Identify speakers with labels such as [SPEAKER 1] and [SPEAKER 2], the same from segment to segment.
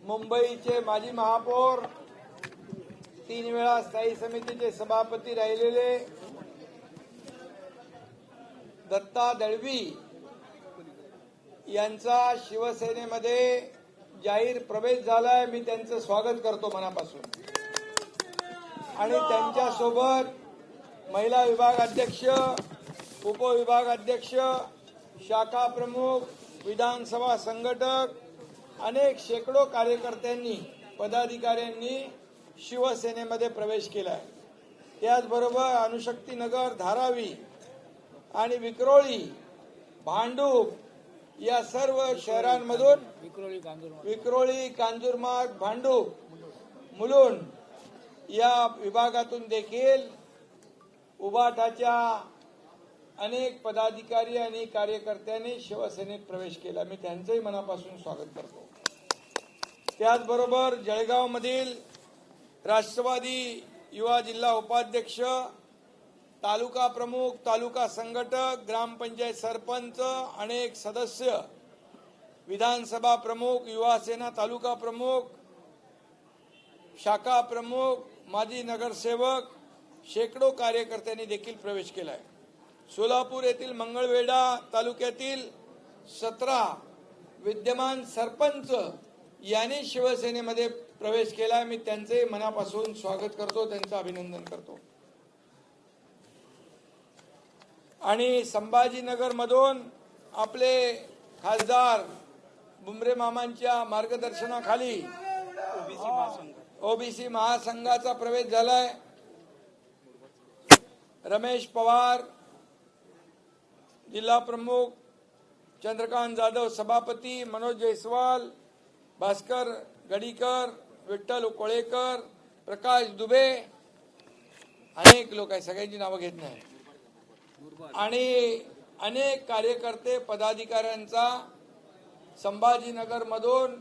[SPEAKER 1] मुंबईचे माजी महापौर, 3 वेळा स्थायी समितीचे सभापती राहिलेले दत्ता दळवी यांचा शिवसेनेमध्ये जाहीर प्रवेश झालाय। मी त्यांचं स्वागत करतो मनापासून। आणि त्यांच्यासोबत महिला विभाग अध्यक्ष, उपविभाग अध्यक्ष, शाखा प्रमुख, विधानसभा संघटक, अनेक शेकडो कार्यकर्त्यांनी, पदाधिकाऱ्यांनी शिवसेनेमध्ये प्रवेश केलाय। त्याचबरोबर अणुशक्तीनगर, धारावी आणि विक्रोळी, भांडूप या सर्व शहरांमधून, विक्रोळी, कांजूरमार्ग, भांडूप, मुलुंड या विभागातून देखील उभाटाच्या अनेक पदाधिकारी आणि कार्यकर्त्यांनी शिवसेनेत प्रवेश केला। मी त्यांचंही मनापासून स्वागत करतो। त्याचबरोबर जळगावमधील राष्ट्रवादी युवा जिल्हा उपाध्यक्ष, तालुका प्रमुख, तालुका संघटक, ग्रामपंचायत सरपंच, अनेक सदस्य, विधानसभा प्रमुख, युवा सेना तालुका प्रमुख, शाखा प्रमुख, माजी नगरसेवक, शेकडो कार्यकर्त्यांनी देखील प्रवेश केलाय। सोलापूर येथील मंगळवेढा तालुक्यातील 17 विद्यमान सरपंच यांनी शिवसेनेमध्ये प्रवेश केलाय। मी त्यांचे मनापासून स्वागत करतो, त्यांचं अभिनंदन करतो। आणि संभाजीनगर मधून आपले खासदार बुमरे मामांच्या मार्गदर्शनाखाली ओबीसी महासंघाचा प्रवेश झालाय। रमेश पवार जिल्हा प्रमुख, चंद्रकांत जाधव सभापती, मनोज जयस्वाल, भास्कर गडीकर, विठ्ठल कोळेकर, प्रकाश दुबे, अनेक लोक आहेत, सगळ्यांची नावं घेत नाही, आणि अनेक कार्यकर्ते, पदाधिकाऱ्यांचा संभाजीनगर मधून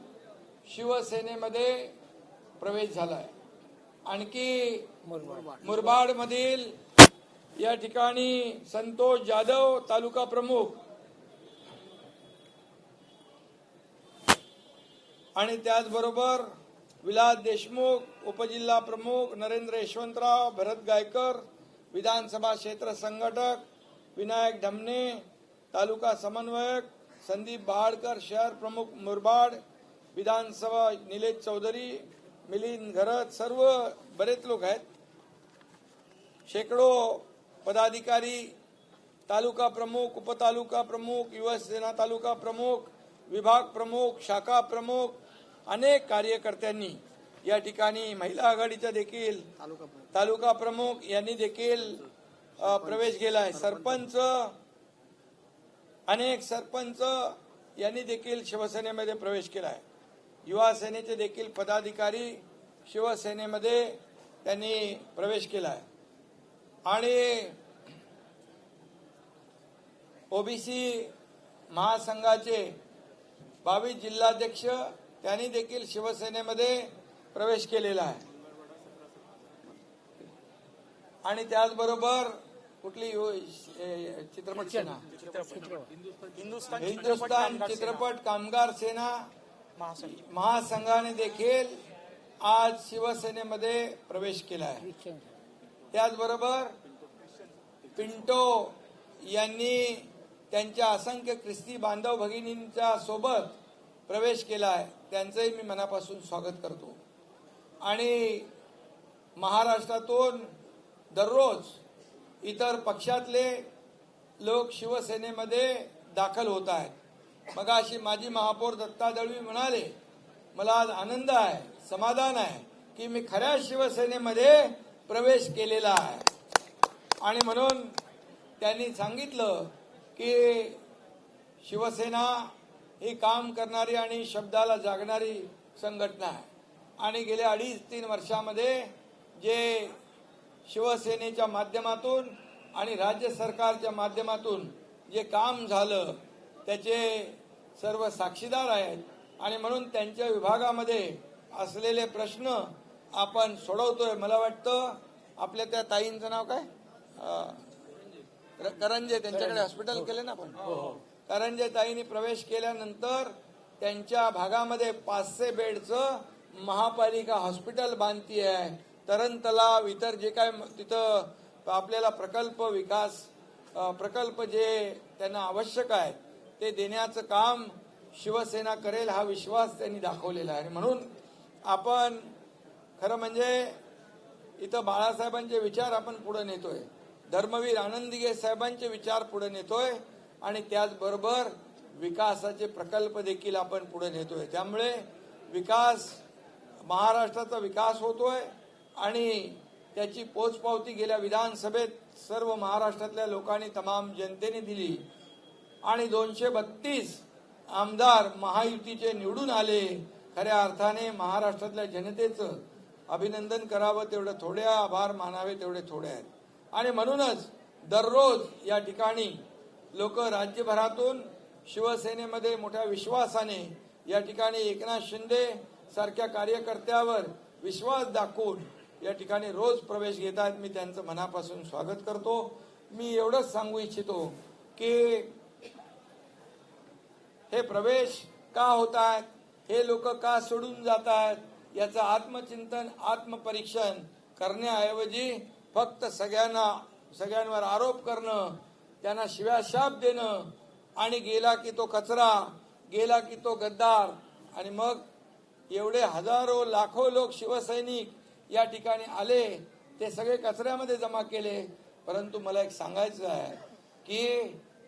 [SPEAKER 1] शिवसेनेमध्ये प्रवेश झालाय। आणखी मुरबाड मधील या ठिकाणी संतोष जाधव तालुका प्रमुख, आणि त्याचबरोबर विलास देशमुख उपजिल्हा प्रमुख, नरेंद्र यशवंतराव, भरत गायकर विधानसभा क्षेत्र संघटक, विनायक ढमणे तालुका समन्वयक, संदीप बहाडकर शहर प्रमुख मुरबाड विधानसभा, निलेश चौधरी, मिलिंद घरत, सर्व बरेच लोक आहेत। शेकडो पदाधिकारी, तालुका प्रमुख, उपतालुका प्रमुख, युवा सेना तालुका प्रमुख, विभाग प्रमुख, शाखा प्रमुख, अनेक कार्यकर्त्यांनी या ठिकाणी, महिला आघाडीच्या देखील तालुका प्रमुख यांनी देखील प्रवेश केलाय। सरपंच, अनेक सरपंच यांनी देखील शिवसेनेमध्ये प्रवेश केलाय। युवा सेनेचे देखील पदाधिकारी शिवसेनेमध्ये त्यांनी प्रवेश केलाय। आणि ओबीसी महासंघाचे 22 जिल्हाध्यक्ष त्यांनी देखील शिवसेनेमध्ये प्रवेश केलेला आहे। आणि त्याचबरोबर कुठली चित्रपट सेना, हिंदुस्थान चित्रपट कामगार सेना महासंघाने देखील आज शिवसेनेमध्ये प्रवेश केला आहे। त्याचबरोबर पिंटो यांनी त्यांच्या असंख्य ख्रिस्ती बांधव भगिनींच्या सोबत प्रवेश केला आहे, त्यांचंही मी मनापासून स्वागत करतो। आणि महाराष्ट्रातून दररोज इतर पक्षातले लोक शिवसेनेमध्ये दाखल होत आहेत। मगाशी माजी महापौर दत्ता दळवी म्हणाले, मला आज आनंद आहे, समाधान आहे की मी खऱ्या शिवसेनेमध्ये प्रवेश केलेला आहे। आणि म्हणून त्यांनी सांगितलं की शिवसेना ही काम करणारी आणि शब्दाला जागणारी संघटना आहे। आणि गेल्या 2.5-3 वर्षामध्ये जे शिवसेनेच्या माध्यमातून आणि राज्य सरकारच्या माध्यमातून जे काम झालं त्याचे सर्व साक्षीदार आहेत। आणि म्हणून त्यांच्या विभागामध्ये असलेले प्रश्न आपण सोडवतोय। मला वाटतं आपल्या त्या ताईंचं नाव काय, करंजे, त्यांच्याकडे हॉस्पिटल केले ना आपण, करंजे ताईंनी प्रवेश केल्यानंतर त्यांच्या भागामध्ये 500 बेडचं महापालिका हॉस्पिटल बांधती आहे. तरण तलाव इतर जे काय तिथं आपल्याला प्रकल्प जे त्यांना आवश्यक आहे ते देण्याचं काम शिवसेना करेल हा विश्वास त्यांनी दाखवलेला आहे. म्हणून आपण खरं म्हणजे इथं बाळासाहेबांचे विचार आपण पुढे नेतोय, धर्मवीर आनंदीगे साहेबांचे विचार पुढे नेतोय आणि त्याचबरोबर विकासाचे प्रकल्प देखील आपण पुढे नेतोय. त्यामुळे महाराष्ट्राचा विकास होतोय आणि त्याची पोचपावती गेल्या विधानसभेत सर्व महाराष्ट्रातल्या लोकांनी तमाम जनतेने दिली आणि 232 आमदार महायुतीचे निवडून आले. खऱ्या अर्थाने महाराष्ट्रातल्या जनतेचं अभिनंदन करावं तेवढं थोडे, आभार मानावे तेवढे थोडे आहेत. आणि म्हणूनच दररोज या ठिकाणी लोक राज्यभरातून शिवसेनेमध्ये मोठ्या विश्वासाने या ठिकाणी एकनाथ शिंदे सारख्या कार्यकर्त्यावर विश्वास दाखवून या ठिकाणी रोज प्रवेश घेत आहेत. मी त्यांचं मनापासून स्वागत करतो. मी एवढंच सांगू इच्छितो की हे प्रवेश का होत आहेत, हे लोक का सोडून जात आहेत, याचं आत्मचिंतन आत्मपरीक्षण करण्याऐवजी फक्त सगळ्यांवर आरोप करणं, त्यांना शिव्याशाप देणं आणि गेला की तो कचरा, गेला की तो गद्दार, आणि मग एवढे हजारो लाखो लोक शिवसैनिक या ठिकाणी आले, ते सगळे कचऱ्यामध्ये जमा केले. परंतु मला एक सांगायचं आहे की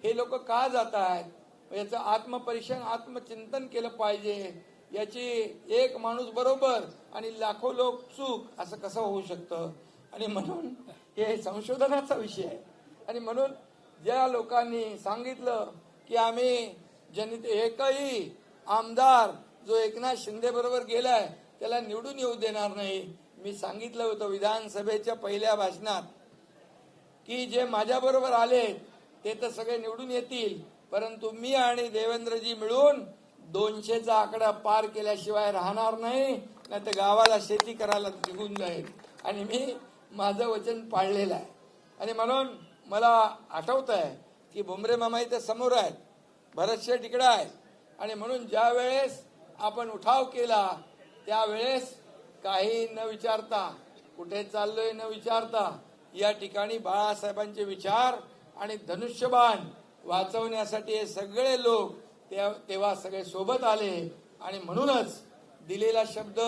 [SPEAKER 1] हे लोक का जात आहेत, याचं आत्मपरीक्षण आत्मचिंतन केलं पाहिजे. याची एक माणूस बरोबर आणि लाखो लोक चूक असं कसं होऊ शकतं. आणि म्हणून हे संशोधनाचा विषय आहे. आणि म्हणून ज्या लोकांनी सांगितलं की आम्ही एकही आमदार जो एकनाथ शिंदे बरोबर गेलाय त्याला निवडून येऊ देणार नाही, मी सांगितलं होतं विधानसभेच्या पहिल्या भाषणात की जे माझ्या बरोबर आले ते तर सगळे निवडून येतील, परंतु मी आणि देवेंद्रजी मिळून 200चा आकडा पार केल्याशिवाय राहणार नाही, नाही तर गावाला शेती करायला निघून जाईल. आणि मी माझं वचन पाळलेलं आहे. आणि म्हणून मला आठवत आहे की भुमरे मामा इथे समोर आहेत, भरतशेठ तिकडे आहेत. आणि म्हणून ज्या वेळेस आपण उठाव केला त्यावेळेस काही न विचारता, कुठे चाललोय न विचारता, या ठिकाणी बाळासाहेबांचे विचार आणि धनुष्यबाण वाचवण्यासाठी हे सगळे लोक तेव्हा सगळे सोबत आले. आणि म्हणूनच दिलेला शब्द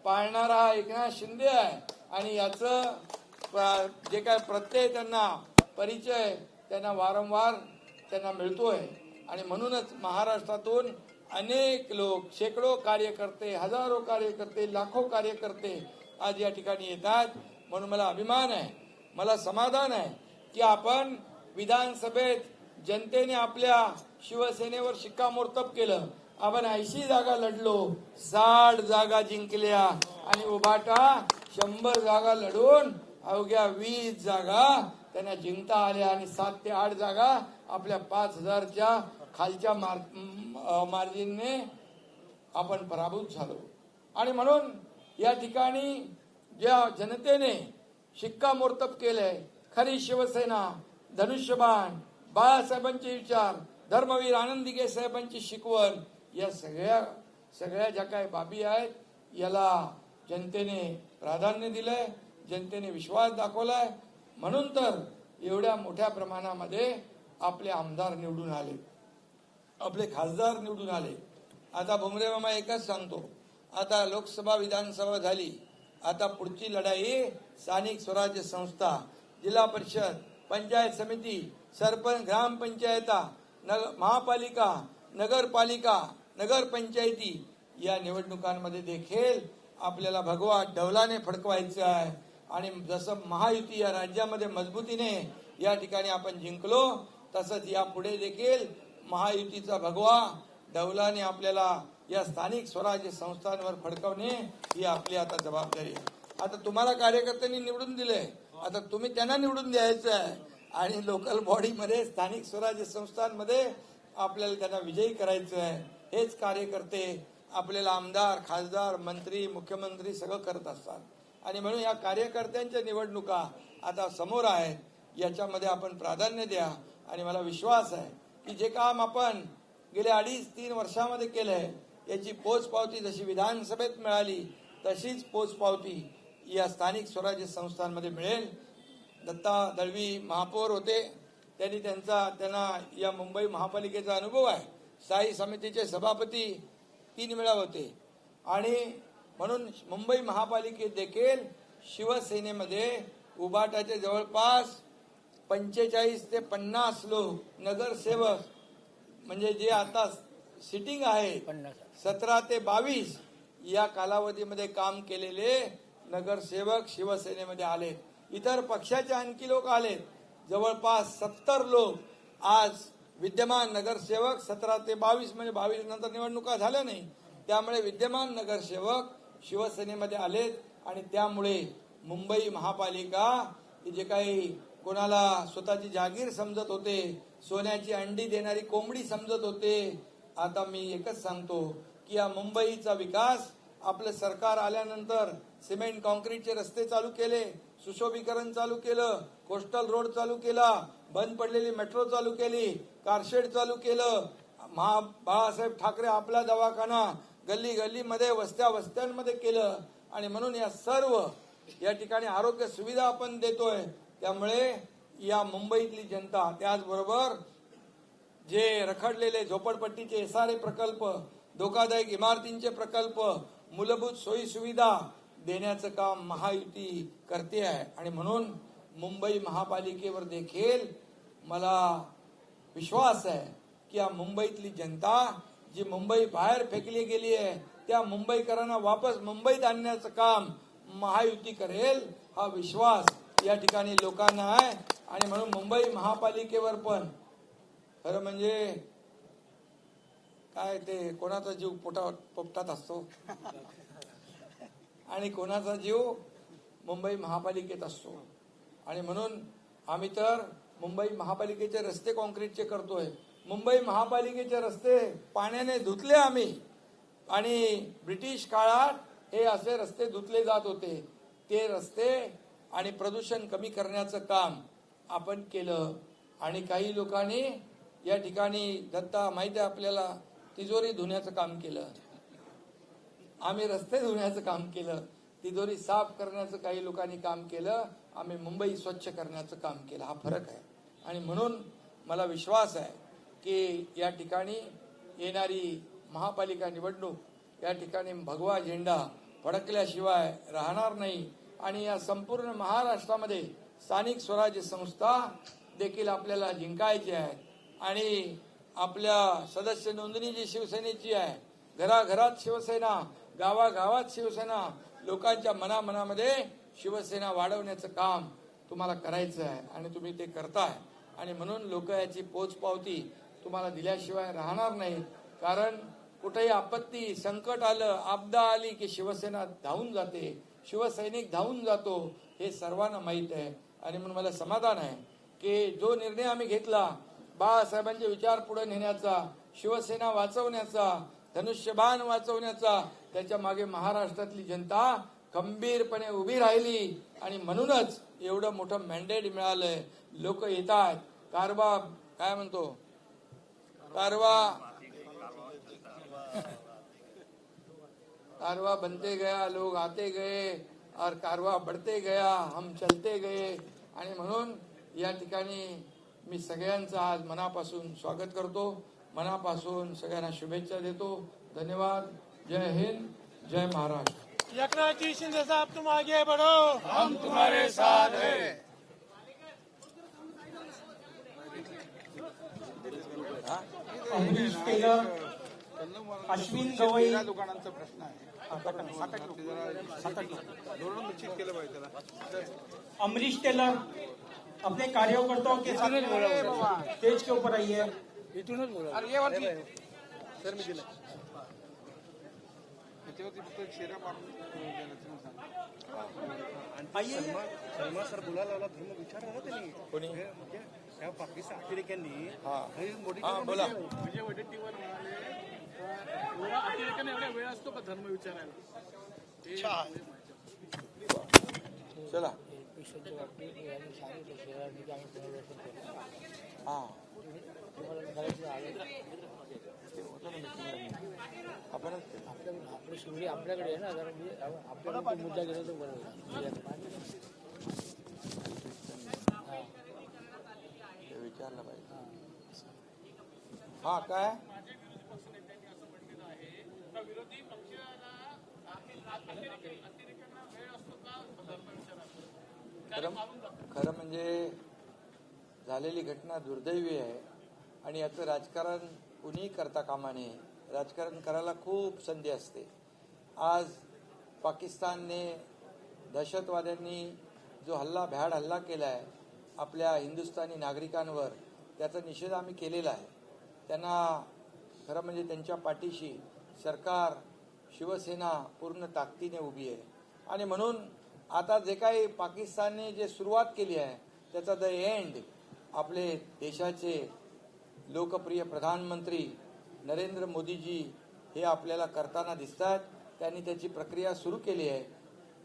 [SPEAKER 1] पाळणारा एकनाथ शिंदे आहे. आणि याचं जे काय प्रत्यय त्यांना परिचय त्यांना वारंवार त्यांना मिळतोय. आणि म्हणूनच महाराष्ट्रातून अनेक लोक, शेकडो कार्यकर्ते, हजारो कार्यकर्ते, लाखो कार्यकर्ते आज या ठिकाणी येतात. म्हणून मला अभिमान आहे, मला समाधान आहे की आपण विधानसभेत जनतेने आपल्या शिवसेनेवर शिक्कामोर्तब केलं. आपण 80 जागा लढलो, 60 जागा जिंकल्या आणि उभाटा 100 जागा लढून अवघ्या 20 जागा त्यांना जिंकता आल्या. आणि 7 ते 8 जागा आपल्या 5000च्या खालच्या मार्जिनने आपण पराभूत झालो. आणि म्हणून या ठिकाणी ज्या जनतेने शिक्कामोर्तब केलंय, खरी शिवसेना, धनुष्यबाण, बाळासाहेबांचे विचार, धर्मवीर आनंदीगे साहेबांची शिकवण, या सगळ्या ज्या काही बाबी आहेत याला जनतेने प्राधान्य दिलंय, जनतेने विश्वास दाखवलाय. म्हणून तर एवढ्या मोठ्या प्रमाणामध्ये आपले आमदार निवडून आले, आपले खासदार निवडून आले. आता भुमरे मामा एकच सांगतो, आता लोकसभा विधानसभा झाली, आता पुढची लढाई स्थानिक स्वराज्य संस्था, जिल्हा परिषद, पंचायत समिती, सरपंच, ग्रामपंचायता, महापालिका, नगरपालिका, नगरपंचायती या निवडणुकांमध्ये देखील आपल्याला भगवा डौलाने फडकवायचं आहे. आणि जसं महायुती या राज्यामध्ये मजबूतीने या ठिकाणी आपण जिंकलो, तसंच यापुढे देखील महायुतीचा भगवा डौलाने आपल्याला या स्थानिक स्वराज्य संस्थांवर फडकवणे ही आपली आता जबाबदारी आहे. आता तुम्हाला कार्यकर्त्यांनी निवडून दिले, आता तुम्ही त्यांना निवडून द्यायचं आहे. आणि लोकल बॉडीमध्ये, स्थानिक स्वराज्य संस्थांमध्ये आपल्याला त्यांना विजयी करायचं आहे. हेच कार्यकर्ते आपल्याला आमदार, खासदार, मंत्री, मुख्यमंत्री सगळं करत असतात. आणि म्हणून या कार्यकर्त्यांच्या निवडणुका आता समोर आहेत, याच्यामध्ये आपण प्राधान्य द्या. आणि मला विश्वास आहे की जे काम आपण गेल्या 2.5-3 वर्षामध्ये केलंय याची पोचपावती जशी विधानसभेत मिळाली तशीच पोचपावती या स्थानिक स्वराज्य संस्थांमध्ये मिळेल. दत्ता दळवी महापौर होते, त्यांना या मुंबई महापालिकेचा अनुभव आहे. स्थायी समितीचे सभापती 3 वेळा होते आणि म्हणून मुंबई महापालिकेत देखील शिवसेनेमध्ये उभाटाचे जवळपास 45 ते 50 लोक नगरसेवक म्हणजे जे आता सिटिंग आहे 17 ते 22 या कालावधीमध्ये काम केलेले नगरसेवक शिवसेनेमध्ये आलेत. इतर पक्षाचे आणखी लोक आलेत. जवळपास 70 लोक आज विद्यमान नगरसेवक 17 ते 22 म्हणजे 22 नंतर निवडणुका झाल्या नाही, त्यामुळे विद्यमान नगरसेवक शिवसेनेमध्ये आलेत आणि त्यामुळे मुंबई महापालिका जे काही कोणाला स्वतःची जागीर समजत होते, सोन्याची अंडी देणारी कोंबडी समजत होते, आता मी एकच सांगतो की या मुंबईचा विकास आपलं सरकार आल्यानंतर सिमेंट कॉन्क्रीटचे रस्ते चालू केले, सुशोभीकरण चालू केलं, कोस्टल रोड चालू केला, बंद पडलेली मेट्रो चालू केली, कारशेड चालू केलं, बाळासाहेब ठाकरे आपला दवाखाना गल्ली गल्लीमध्ये वस्त्यांमध्ये केलं आणि म्हणून या सर्व या ठिकाणी आरोग्य सुविधा आपण देतोय. त्यामुळे या मुंबईतली जनता, त्याचबरोबर जे रखडलेले झोपडपट्टीचे SRA प्रकल्प, धोकादायक इमारतींचे प्रकल्प, मूलभूत सोयी सुविधा देण्याचं काम महायुती करते आहे आणि म्हणून मुंबई महापालिकेवर देखील मला विश्वास आहे की या मुंबईतली जनता जी मुंबई बाहेर फेकली गेली आहे त्या मुंबईकरांना वापस मुंबईत आणण्याचं काम महायुती करेल, हा विश्वास या ठिकाणी लोकांना आहे. आणि म्हणून मुंबई महापालिकेवर पण खरं म्हणजे काय ते कोणाचा जीव पोपटात असतो आणि कोणाचा जीव मुंबई महापालिकेत असतो. आणि म्हणून आम्ही तर मुंबई महापालिकेचे रस्ते कॉन्क्रीटचे करतोय. मुंबई महापालिकेचे रस्ते पाण्याने धुतले आम्ही आणि ब्रिटिश काळात हे असे रस्ते धुतले जात होते. ते रस्ते आणि प्रदूषण कमी करण्याचं काम आपण केलं. आणि काही लोकांनी या ठिकाणी दत्ता माहिती आहे आपल्याला तिजोरी धुण्याचं काम केलं, आम्ही रस्ते धुण्याचं काम केलं, तिजोरी साफ करण्याचं काही लोकांनी काम केलं, आम्ही मुंबई स्वच्छ करण्याचं काम केलं. हा फरक आहे. आणि म्हणून मला विश्वास आहे की या ठिकाणी येणारी महापालिका निवडणूक या ठिकाणी भगवा झेंडा फडकल्याशिवाय राहणार नाही. आणि या संपूर्ण महाराष्ट्रामध्ये स्थानिक स्वराज्य संस्था देखील आपल्याला जिंकायची आहेत. आणि आपल्या सदस्य नोंदणी जी शिवसेनेची आहे, घराघरात शिवसेना, गावागावात शिवसेना, लोकांच्या मनामनामध्ये शिवसेना वाढवण्याचं काम तुम्हाला करायचं आहे आणि तुम्ही ते करताय. आणि म्हणून लोक याची पोचपावती तुम्हाला दिल्याशिवाय राहणार नाही. कारण कुठेही आपत्ती, संकट आलं, आपदा आली की शिवसेना धावून जाते, शिवसैनिक धावून जातो, हे सर्वांना माहीत आहे. आणि म्हणून मला समाधान आहे की जो निर्णय आम्ही घेतला बाळासाहेबांचे विचार पुढे नेण्याचा, शिवसेना वाचवण्याचा, धनुष्यबाण वाचवण्याचा, त्याच्या मागे महाराष्ट्रातली जनता खंबीरपणे उभी राहिली. आणि म्हणूनच एवढं मोठं मॅन्डेट मिळालंय. लोक येत आहेत. कारवा काय म्हणतो, कारवा बनते गया, लोग आते गए और कारवा बढ़ते गया, हम चलते गए. आणि म्हणून या ठिकाणी मी सगळ्यांचं आज मनापासून स्वागत करतो, मनापासून सगळ्यांना शुभेच्छा देतो. धन्यवाद. जय हिंद, जय महाराष्ट्र.
[SPEAKER 2] एकनाथ जी शिंदे साहब, तुम आगे बढ़ो,
[SPEAKER 1] हम तुम्हारे साथ हैं.
[SPEAKER 3] अमरीश टेलर, अश्विन गवई,
[SPEAKER 4] दुकानांचा प्रश्न आहे. धोरण निश्चित केलं पाहिजे त्याला.
[SPEAKER 3] अमरीश टेलर अपने कार्यकर्ताओं के साथ स्टेज के ऊपर आइए.
[SPEAKER 4] सर मी दिलं त्याच्यावरती फक्त शेरा मारून देण्याचं सांग.
[SPEAKER 3] आइए.
[SPEAKER 5] सर बोलायला धर्म विचारला ना त्यांनी
[SPEAKER 1] कोणी
[SPEAKER 5] म्हणजे त्या पाकिस्तान अतिरेक्यांनी मोदी
[SPEAKER 1] बोला.
[SPEAKER 2] विजय वडेट्टीवार म्हणाले अतिरेकाने एवढा वेळ असतो का धर्म विचारायला.
[SPEAKER 1] चला
[SPEAKER 2] पाकिस्तानच्या बाबतीत यांनी सांगितलं शहरांनी की आम्ही पुनर्वसन करतो.
[SPEAKER 1] हां
[SPEAKER 2] तुम्हाला करायचं आलं
[SPEAKER 1] आपण
[SPEAKER 2] आपली शेवटी आपल्याकडे आहे ना, कारण की आपल्याकडे मुद्दा गेला तो बरोबर
[SPEAKER 1] विचारलं पाहिजे. हा काय खरं म्हणजे झालेली घटना दुर्दैवी आहे आणि याचं राजकारण कुणीही करता कामा नये. राजकारण करायला खूप संधी असते. आज पाकिस्तानने दहशतवाद्यांनी जो भ्याड हल्ला केला आहे आपल्या हिंदुस्थानी नागरिकांवर, त्याचा निषेध आम्ही केलेला आहे. त्यांना खरं म्हणजे त्यांच्या पाठीशी सरकार, शिवसेना पूर्ण ताकदीने उभी आहे आणि म्हणून आता जे काही पाकिस्तानने जे सुरुवात केली आहे त्याचा द एंड आपले देशाचे लोकप्रिय प्रधानमंत्री नरेंद्र मोदीजी हे आपल्याला करताना दिसतात. त्यांनी त्याची प्रक्रिया सुरू केली आहे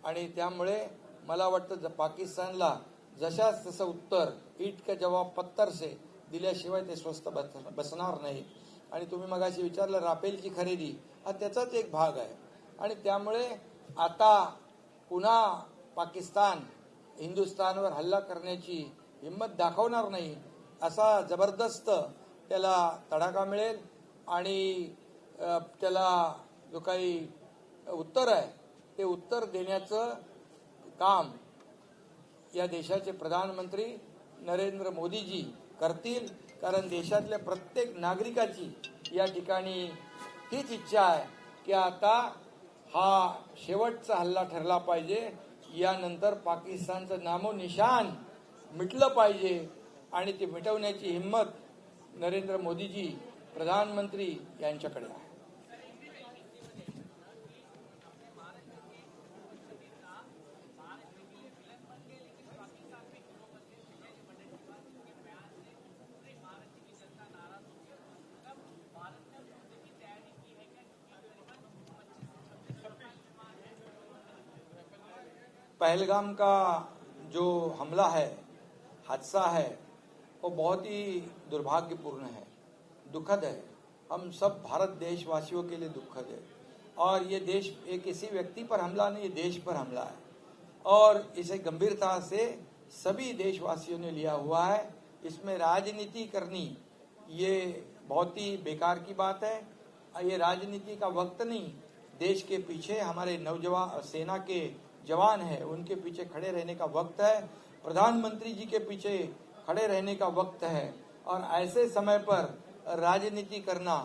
[SPEAKER 1] आणि त्यामुळे मला वाटतं पाकिस्तानला जशाच तसं उत्तर ईट का जवाब पत्थर से दिल्याशिवाय ते स्वस्थ बसणार नाही. आणि तुम्ही मगाशी विचारलं राफेलची खरेदी, हा त्याचाच एक भाग आहे आणि त्यामुळे आता पुन्हा पाकिस्तान हिंदुस्थानवर हल्ला करण्याची हिंमत दाखवणार नाही, असा जबरदस्त त्याला तडाखा मिळेल आणि त्याला जो काही उत्तर आहे ते उत्तर देण्याचं काम या देशाचे प्रधानमंत्री नरेंद्र मोदीजी करतील. कारण देशातल्या प्रत्येक नागरिकाची या ठिकाणी तीच इच्छा आहे की आता हा शेवटचा हल्ला ठरला पाहिजे, यानंतर पाकिस्तानचं नामोनिशान मिटलं पाहिजे आणि ते मिटवण्याची हिंमत नरेंद्र मोदीजी प्रधानमंत्री यांच्याकडे आहे. पहलगाम का जो हमला है, हादसा है, वो बहुत ही दुर्भाग्यपूर्ण है, दुखद है. हम सब भारत देशवासियों के लिए दुखद है. और ये देश किसी व्यक्ति पर हमला नहीं, ये देश पर हमला है और इसे गंभीरता से सभी देशवासियों ने लिया हुआ है. इसमें राजनीति करनी ये बहुत ही बेकार की बात है. ये राजनीति का वक्त नहीं. देश के पीछे हमारे नौजवान सेना के जवान है, उनके पीछे खड़े रहने का वक्त है. प्रधानमंत्री जी के पीछे खड़े रहने का वक्त है और ऐसे समय पर राजनीति करना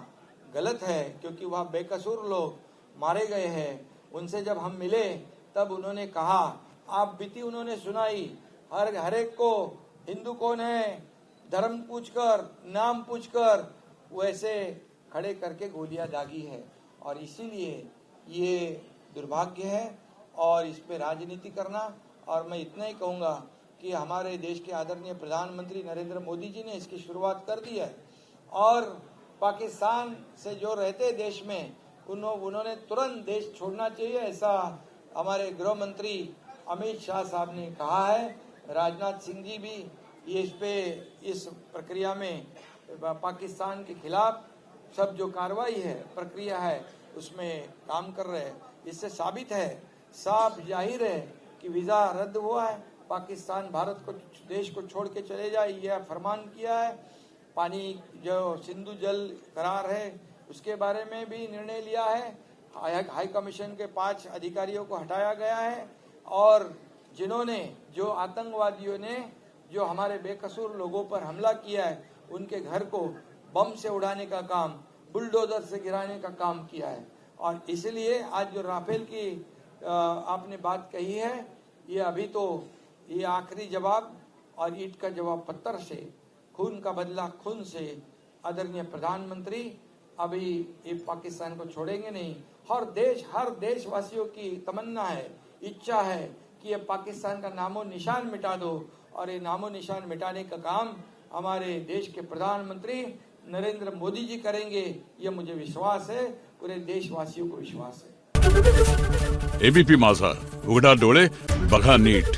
[SPEAKER 1] गलत है, क्योंकि वह बेकसूर लोग मारे गए हैं. उनसे जब हम मिले तब उन्होंने कहा, आप बीती उन्होंने सुनाई, हर एक को हिंदू कौन है धर्म पूछकर, नाम पूछकर वैसे खड़े करके गोलियां दागी है. और इसीलिए ये दुर्भाग्य है और इस पे राजनीति करना. और मैं इतना ही कहूँगा कि हमारे देश के आदरणीय प्रधानमंत्री नरेंद्र मोदी जी ने इसकी शुरुआत कर दी है और पाकिस्तान से जो रहते देश में उन्होंने तुरंत देश छोड़ना चाहिए, ऐसा हमारे गृह मंत्री अमित शाह साहब ने कहा है. राजनाथ सिंह जी भी ये इस प्रक्रिया में पाकिस्तान के खिलाफ सब जो कार्रवाई है, प्रक्रिया है, उसमें काम कर रहे हैं. इससे साबित है, साफ जाहिर है कि वीजा रद्द हुआ है. पाकिस्तान भारत को देश को छोड़ के चले जाए, यह फरमान किया है. पानी जो सिंधु जल करार है उसके बारे में भी निर्णय लिया है. हाई कमीशन के 5 अधिकारियों को हटाया गया है और जो आतंकवादियों ने जो हमारे बेकसूर लोगों पर हमला किया है, उनके घर को बम से उड़ाने का काम, बुलडोजर से गिराने का काम किया है. और इसलिए आज जो राफेल की आपने बात कही है, ये अभी तो ये आखिरी जवाब और ईट का जवाब पत्थर से, खून का बदला खून से. आदरणीय प्रधानमंत्री अभी ये पाकिस्तान को छोड़ेंगे नहीं. हर देशवासियों की तमन्ना है, इच्छा है कि ये पाकिस्तान का नामो निशान मिटा दो और ये नामो निशान मिटाने का काम हमारे देश के प्रधानमंत्री नरेंद्र मोदी जी करेंगे. ये मुझे विश्वास है, पूरे देशवासियों को विश्वास है.
[SPEAKER 6] एबीपी माझा, उघडा डोळे बघा नीट.